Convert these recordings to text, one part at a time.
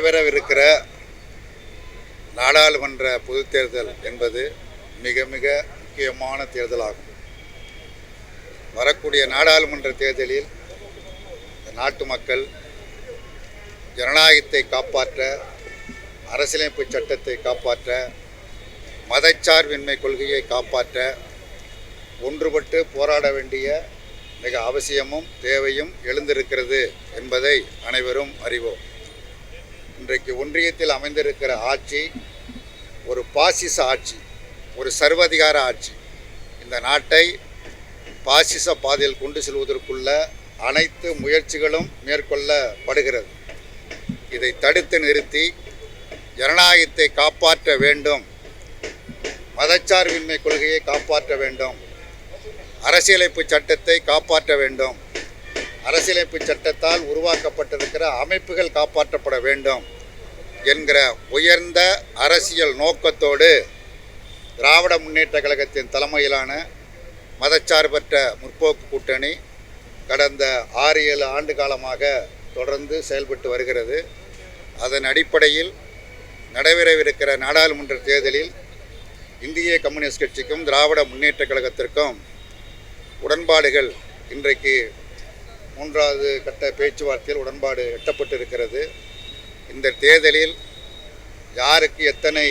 நடைபெறவிருக்கிற நாடாளுமன்ற பொதுத் தேர்தல் என்பது மிக மிக முக்கியமான தேர்தலாகும். வரக்கூடிய நாடாளுமன்ற தேர்தலில் நாட்டு மக்கள் ஜனநாயகத்தை காப்பாற்ற, அரசியலமைப்பு சட்டத்தை காப்பாற்ற, மதச்சார்பின்மை கொள்கையை காப்பாற்ற ஒன்றுபட்டு போராட வேண்டிய மிக அவசியமும் தேவையும் எழுந்திருக்கிறது என்பதை அனைவரும் அறிவோம். இன்றைக்கு ஒன்றியத்தில் அமைந்திருக்கிற ஆட்சி ஒரு பாசிச ஆட்சி, ஒரு சர்வாதிகார ஆட்சி. இந்த நாட்டை பாசிச பாதையில் கொண்டு செல்வதற்குள்ள அனைத்து முயற்சிகளும் மேற்கொள்ளப்படுகிறது. இதை தடுத்து நிறுத்தி ஜனநாயகத்தை காப்பாற்ற வேண்டும், மதச்சார்பின்மை கொள்கையை காப்பாற்ற வேண்டும், அரசியலமைப்பு சட்டத்தை காப்பாற்ற வேண்டும், அரசியலமைப்பு சட்டத்தால் உருவாக்கப்பட்டிருக்கிற அமைப்புகள் காப்பாற்றப்பட வேண்டும் என்கிற உயர்ந்த அரசியல் நோக்கத்தோடு திராவிட முன்னேற்ற கழகத்தின் தலைமையிலான மதச்சார்பற்ற முற்போக்கு கூட்டணி கடந்த 6-7 ஆண்டு காலமாக தொடர்ந்து செயல்பட்டு வருகிறது. அதன் அடிப்படையில் நடைபெறவிருக்கிற நாடாளுமன்ற தேர்தலில் இந்திய கம்யூனிஸ்ட் கட்சிக்கும் திராவிட முன்னேற்ற கழகத்திற்கும் உடன்பாடுகள் இன்றைக்கு 3வது கட்ட பேச்சுவார்த்தையில் உடன்பாடு எட்டப்பட்டிருக்கிறது. இந்த தேர்தலில் யாருக்கு எத்தனை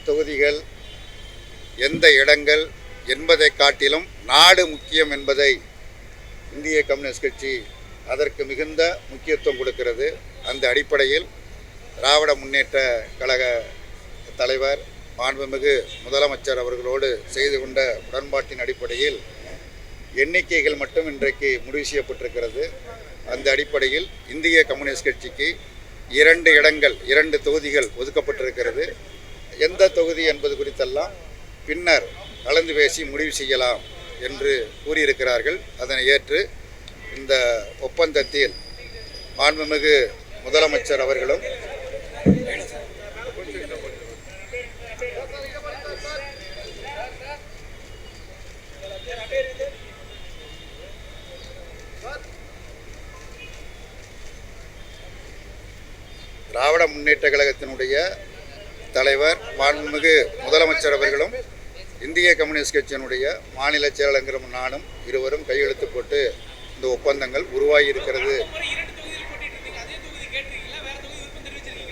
தொகுதிகள், எந்த இடங்கள் என்பதை காட்டிலும் நாடு முக்கியம் என்பதை இந்திய கம்யூனிஸ்ட் கட்சி அதற்கு மிகுந்த முக்கியத்துவம் கொடுக்கிறது. அந்த அடிப்படையில் திராவிட முன்னேற்ற கழக தலைவர் மாண்புமிகு முதலமைச்சர் அவர்களோடு செய்து கொண்ட உடன்பாட்டின் அடிப்படையில் எண்ணிக்கைகள் மட்டும் இன்றைக்கு முடிவு செய்யப்பட்டிருக்கிறது. அந்த அடிப்படையில் இந்திய கம்யூனிஸ்ட் கட்சிக்கு 2 இடங்கள், 2 தொகுதிகள் ஒதுக்கப்பட்டிருக்கிறது. எந்த தொகுதி என்பது குறித்தெல்லாம் பின்னர் கலந்து பேசி முடிவு செய்யலாம் என்று கூறியிருக்கிறார்கள். அதனை ஏற்று இந்த ஒப்பந்தத்தில் மாண்புமிகு முதலமைச்சர் அவர்களும் திராவிட முன்னேற்ற கழகத்தினுடைய தலைவர் மாண்புமிகு முதலமைச்சர் அவர்களும் இந்திய கம்யூனிஸ்ட் கட்சியினுடைய மாநில செயலாளரும் நானும் இருவரும் கையெழுத்து போட்டு இந்த ஒப்பந்தங்கள் உருவாகி இருக்கிறது.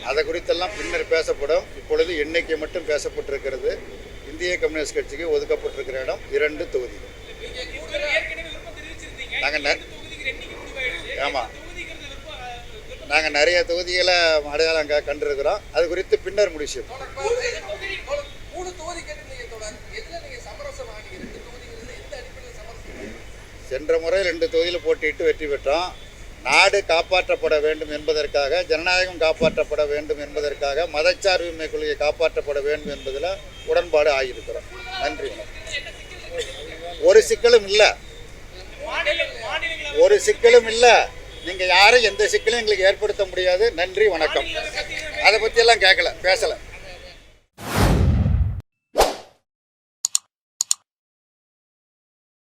அதை குறித்தெல்லாம் பின்னர் பேசப்படும். இப்பொழுது எண்ணிக்கை மட்டும் பேசப்பட்டிருக்கிறது. இந்திய கம்யூனிஸ்ட் கட்சிக்கு ஒதுக்கப்பட்டிருக்கிற இடம் 2 தொகுதிகள். நாங்கள் நிறைய தொகுதிகளை அடையாளம் கண்டிருக்கிறோம். அது குறித்து பின்னர் முடிவு செய்யும். சென்ற முறை 2 தொகுதியில் போட்டியிட்டு வெற்றி பெற்றோம். நாடு காப்பாற்றப்பட வேண்டும் என்பதற்காக, ஜனநாயகம் காப்பாற்றப்பட வேண்டும் என்பதற்காக, மதச்சார்பின்மை கொள்கையை காப்பாற்றப்பட வேண்டும் என்பதில் உடன்பாடு ஆகியிருக்கிறோம். நன்றி. ஒரு சிக்கலும் இல்லை. நீங்கள் யாரும் எந்த சிக்கலும் எங்களுக்கு ஏற்படுத்த முடியாது. நன்றி, வணக்கம். அதை பற்றியெல்லாம் பேசலை.